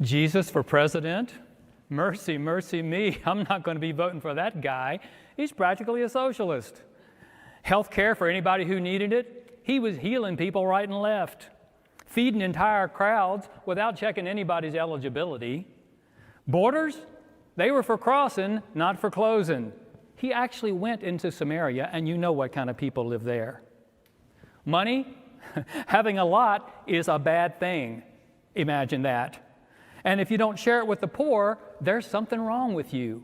Jesus for president? Mercy, mercy me. I'm not going to be voting for that guy. He's practically a socialist. Health care for anybody who needed it. He was healing people right and left, feeding entire crowds without checking anybody's eligibility. Borders? They were for crossing, not for closing. He actually went into Samaria, and you know what kind of people live there. Money? Having a lot is a bad thing. Imagine that. And if you don't share it with the poor, there's something wrong with you.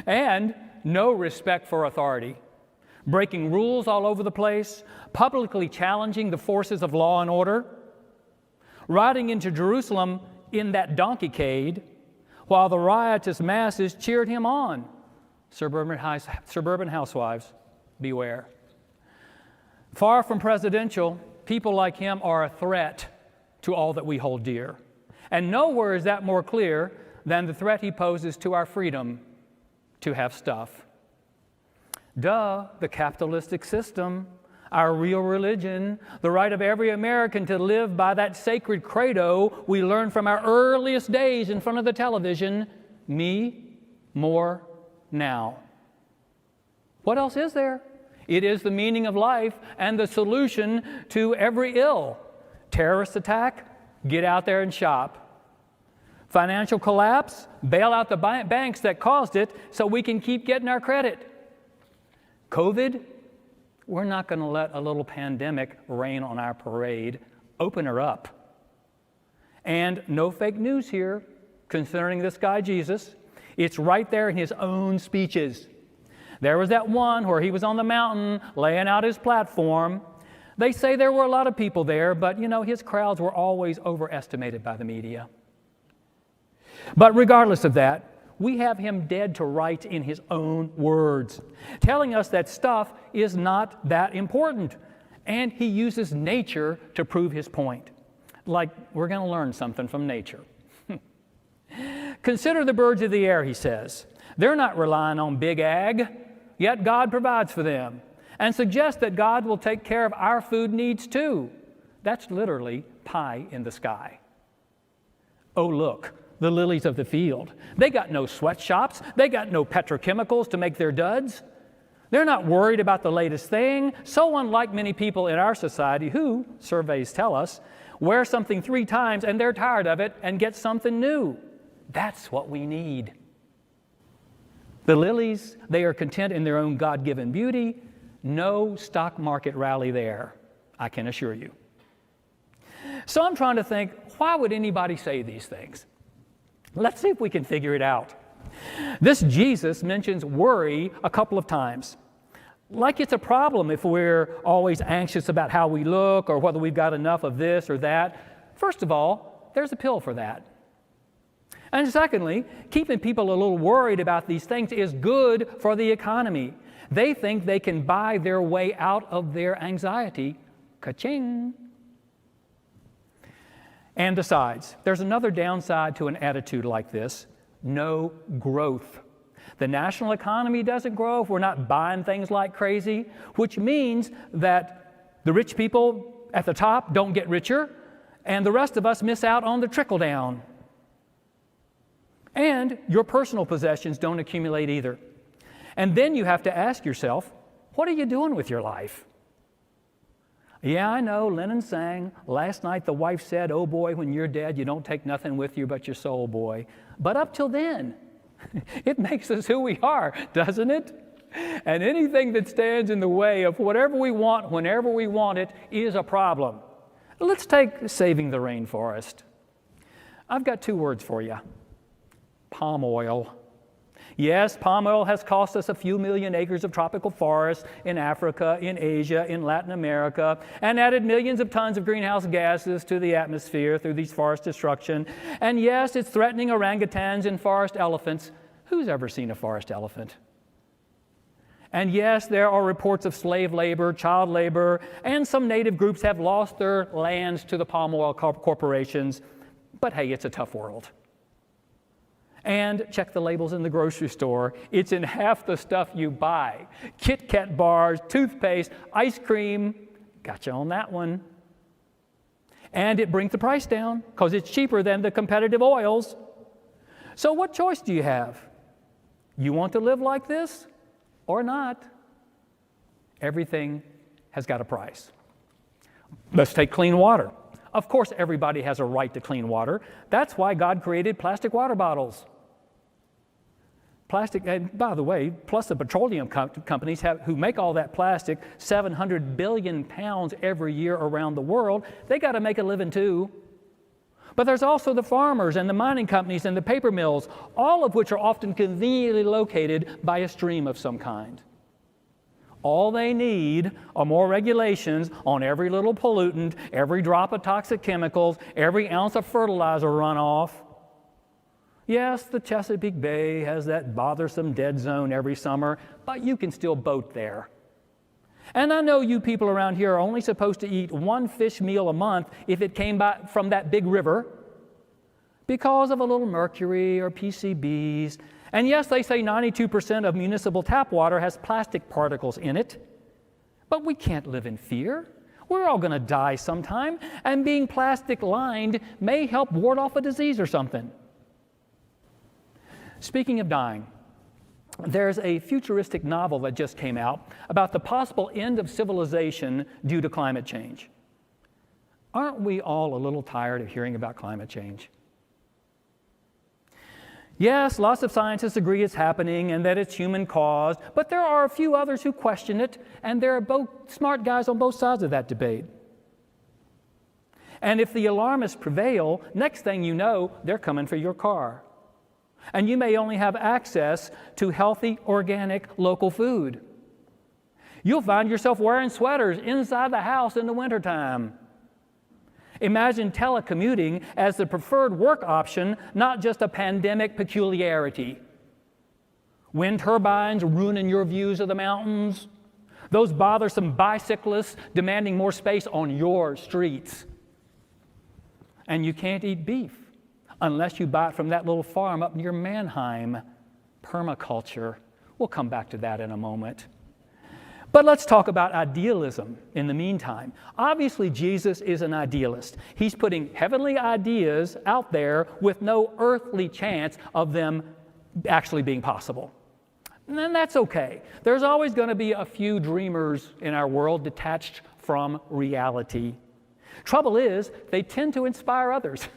And no respect for authority. Breaking rules all over the place, publicly challenging the forces of law and order, riding into Jerusalem in that donkeycade while the riotous masses cheered him on. Suburban housewives, beware. Far from presidential, people like him are a threat to all that we hold dear. And nowhere is that more clear than the threat he poses to our freedom to have stuff. Duh, the capitalistic system, our real religion, the right of every American to live by that sacred credo we learned from our earliest days in front of the television, me, more, now. What else is there? It is the meaning of life and the solution to every ill. Terrorist attack? Get out there and shop. Financial collapse? Bail out the banks that caused it so we can keep getting our credit. COVID? We're not going to let a little pandemic rain on our parade. Open her up. And no fake news here concerning this guy Jesus. It's right there in his own speeches. There was that one where he was on the mountain laying out his platform. They say there were a lot of people there, but his crowds were always overestimated by the media. But regardless of that, we have him dead to rights in his own words, telling us that stuff is not that important. And he uses nature to prove his point. Like, we're going to learn something from nature. Consider the birds of the air, he says. They're not relying on big ag, yet God provides for them, and suggests that God will take care of our food needs too. That's literally pie in the sky. Oh, look, the lilies of the field. They got no sweatshops. They got no petrochemicals to make their duds. They're not worried about the latest thing. So unlike many people in our society who, surveys tell us, wear something 3 times and they're tired of it and get something new. That's what we need. The lilies, they are content in their own God-given beauty. No stock market rally there, I can assure you. So I'm trying to think, why would anybody say these things? Let's see if we can figure it out. This Jesus mentions worry a couple of times. Like it's a problem if we're always anxious about how we look or whether we've got enough of this or that. First of all, there's a pill for that. And secondly, keeping people a little worried about these things is good for the economy. They think they can buy their way out of their anxiety. Ka-ching! And besides, there's another downside to an attitude like this: no growth. The national economy doesn't grow if we're not buying things like crazy, which means that the rich people at the top don't get richer, and the rest of us miss out on the trickle down. And your personal possessions don't accumulate either. And then you have to ask yourself, what are you doing with your life? Yeah, I know, Lennon sang, last night the wife said, oh boy, when you're dead, you don't take nothing with you but your soul, boy. But up till then, it makes us who we are, doesn't it? And anything that stands in the way of whatever we want, whenever we want it, is a problem. Let's take saving the rainforest. I've got 2 words for you. Palm oil. Yes, palm oil has cost us a few million acres of tropical forests in Africa, in Asia, in Latin America, and added millions of tons of greenhouse gases to the atmosphere through these forest destruction. And yes, it's threatening orangutans and forest elephants. Who's ever seen a forest elephant? And yes, there are reports of slave labor, child labor, and some native groups have lost their lands to the palm oil corporations. But hey, it's a tough world. And check the labels in the grocery store. It's in half the stuff you buy. Kit Kat bars, toothpaste, ice cream. Got you on that one. And it brings the price down because it's cheaper than the competitive oils. So what choice do you have? You want to live like this or not? Everything has got a price. Let's take clean water. Of course, everybody has a right to clean water. That's why God created plastic water bottles. Plastic, and by the way, plus the petroleum companies who make all that plastic, 700 billion pounds every year around the world, they got to make a living too. But there's also the farmers and the mining companies and the paper mills, all of which are often conveniently located by a stream of some kind. All they need are more regulations on every little pollutant, every drop of toxic chemicals, every ounce of fertilizer runoff. Yes, the Chesapeake Bay has that bothersome dead zone every summer, but you can still boat there. And I know you people around here are only supposed to eat one fish meal a month if it came from that big river because of a little mercury or PCBs. And yes, they say 92% of municipal tap water has plastic particles in it, but we can't live in fear. We're all going to die sometime, and being plastic lined may help ward off a disease or something. Speaking of dying, there's a futuristic novel that just came out about the possible end of civilization due to climate change. Aren't we all a little tired of hearing about climate change? Yes, lots of scientists agree it's happening and that it's human-caused, but there are a few others who question it, and there are both smart guys on both sides of that debate. And if the alarmists prevail, next thing you know, they're coming for your car. And you may only have access to healthy, organic, local food. You'll find yourself wearing sweaters inside the house in the wintertime. Imagine telecommuting as the preferred work option, not just a pandemic peculiarity. Wind turbines ruining your views of the mountains. Those bothersome bicyclists demanding more space on your streets. And you can't eat beef unless you buy it from that little farm up near Mannheim. Permaculture. We'll come back to that in a moment. But let's talk about idealism in the meantime. Obviously, Jesus is an idealist. He's putting heavenly ideas out there with no earthly chance of them actually being possible. And that's okay. There's always going to be a few dreamers in our world detached from reality. Trouble is, they tend to inspire others.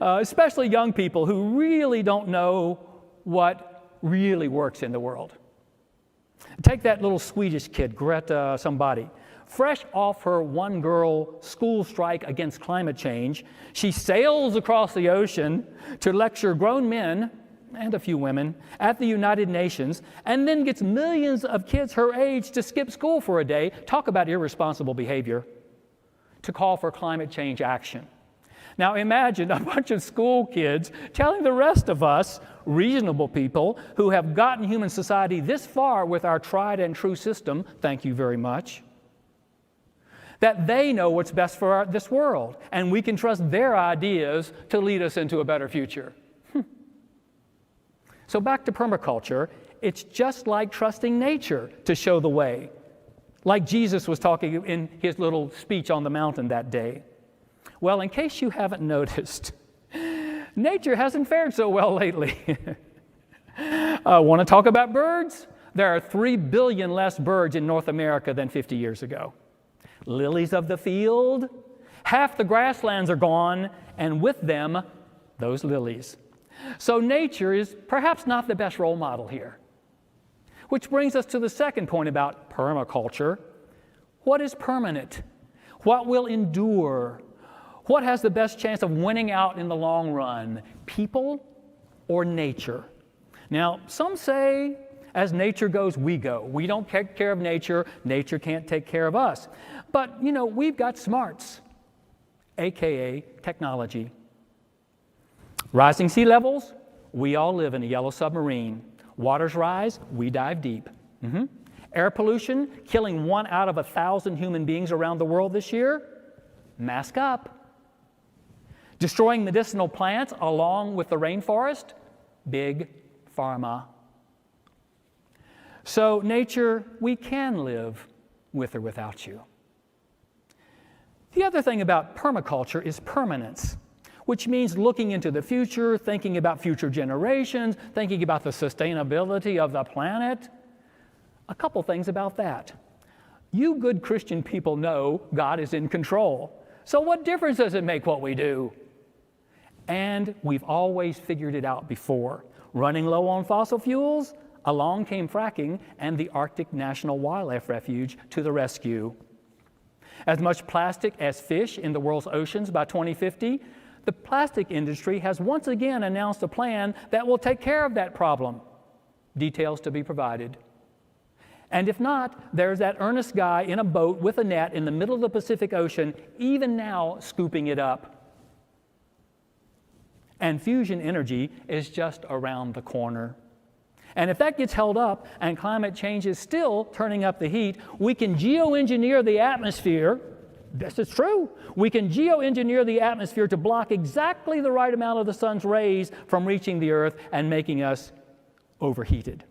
Especially young people who really don't know what really works in the world. Take that little Swedish kid, Greta somebody. Fresh off her one-girl school strike against climate change, she sails across the ocean to lecture grown men and a few women at the United Nations, and then gets millions of kids her age to skip school for a day, talk about irresponsible behavior, to call for climate change action. Now imagine a bunch of school kids telling the rest of us, reasonable people, who have gotten human society this far with our tried and true system, thank you very much, that they know what's best for this world, and we can trust their ideas to lead us into a better future. So back to permaculture, it's just like trusting nature to show the way, like Jesus was talking in his little speech on the mountain that day. Well, in case you haven't noticed, nature hasn't fared so well lately. Want to talk about birds? There are 3 billion less birds in North America than 50 years ago. Lilies of the field, half the grasslands are gone, and with them, those lilies. So nature is perhaps not the best role model here. Which brings us to the second point about permaculture. What is permanent? What will endure? What has the best chance of winning out in the long run? People or nature? Now, some say, as nature goes, we go. We don't take care of nature. Nature can't take care of us. But, we've got smarts, AKA technology. Rising sea levels, we all live in a yellow submarine. Waters rise, we dive deep. Air pollution, killing 1 out of 1,000 human beings around the world this year. Mask up. Destroying medicinal plants along with the rainforest, big pharma. So nature, we can live with or without you. The other thing about permaculture is permanence, which means looking into the future, thinking about future generations, thinking about the sustainability of the planet. A couple things about that. You good Christian people know God is in control. So what difference does it make what we do? And we've always figured it out before. Running low on fossil fuels, along came fracking and the Arctic National Wildlife Refuge to the rescue. As much plastic as fish in the world's oceans by 2050, the plastic industry has once again announced a plan that will take care of that problem. Details to be provided. And if not, there's that earnest guy in a boat with a net in the middle of the Pacific Ocean, even now scooping it up. And fusion energy is just around the corner. And if that gets held up and climate change is still turning up the heat, we can geoengineer the atmosphere. This is true. We can geoengineer the atmosphere to block exactly the right amount of the sun's rays from reaching the earth and making us overheated.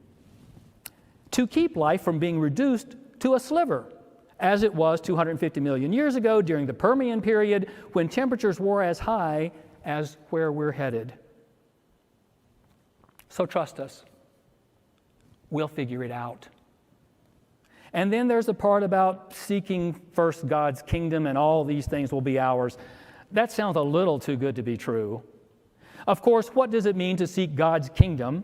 To keep life from being reduced to a sliver, as it was 250 million years ago during the Permian period when temperatures were as high as where we're headed. So trust us. We'll figure it out. And then there's the part about seeking first God's kingdom and all these things will be ours. That sounds a little too good to be true. Of course, what does it mean to seek God's kingdom?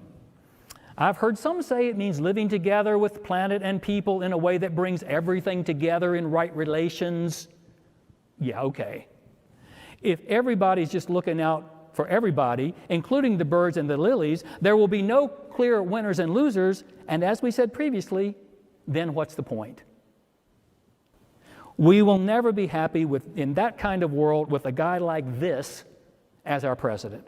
I've heard some say it means living together with planet and people in a way that brings everything together in right relations. Yeah, okay. If everybody's just looking out for everybody, including the birds and the lilies, there will be no clear winners and losers, and as we said previously, then what's the point? We will never be happy in that kind of world with a guy like this as our president.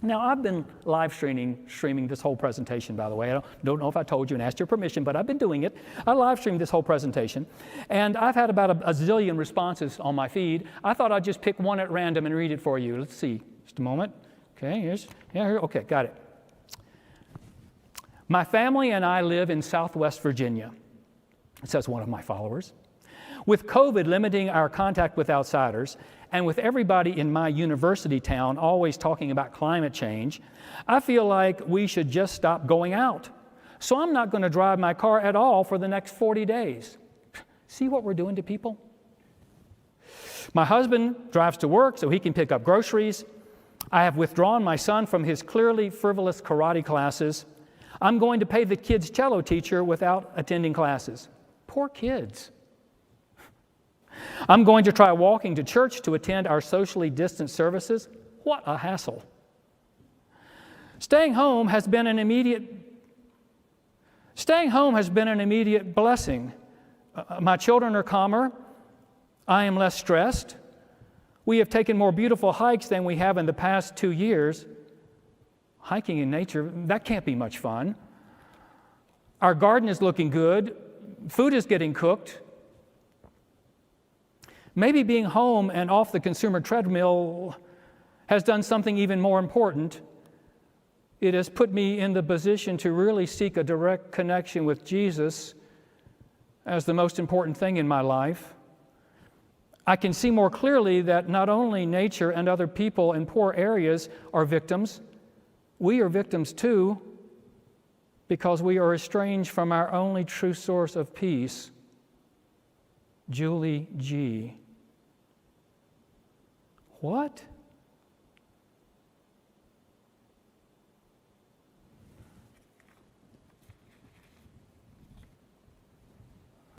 Now, I've been live streaming this whole presentation, by the way. I don't know if I told you and asked your permission, but I've been doing it. I live streamed this whole presentation, and I've had about a zillion responses on my feed. I thought I'd just pick one at random and read it for you. Let's see. Just a moment. Okay, here. Okay, got it. My family and I live in Southwest Virginia, says one of my followers. With COVID limiting our contact with outsiders, and with everybody in my university town always talking about climate change, I feel like we should just stop going out. So I'm not going to drive my car at all for the next 40 days. See what we're doing to people? My husband drives to work so he can pick up groceries. I have withdrawn my son from his clearly frivolous karate classes. I'm going to pay the kids' cello teacher without attending classes. Poor kids. I'm going to try walking to church to attend our socially distant services. What a hassle. Staying home has been an immediate blessing. My children are calmer. I am less stressed. We have taken more beautiful hikes than we have in the past 2 years. Hiking in nature, that can't be much fun. Our garden is looking good. Food is getting cooked. Maybe being home and off the consumer treadmill has done something even more important. It has put me in the position to really seek a direct connection with Jesus as the most important thing in my life. I can see more clearly that not only nature and other people in poor areas are victims, we are victims too, because we are estranged from our only true source of peace, Julie G. What?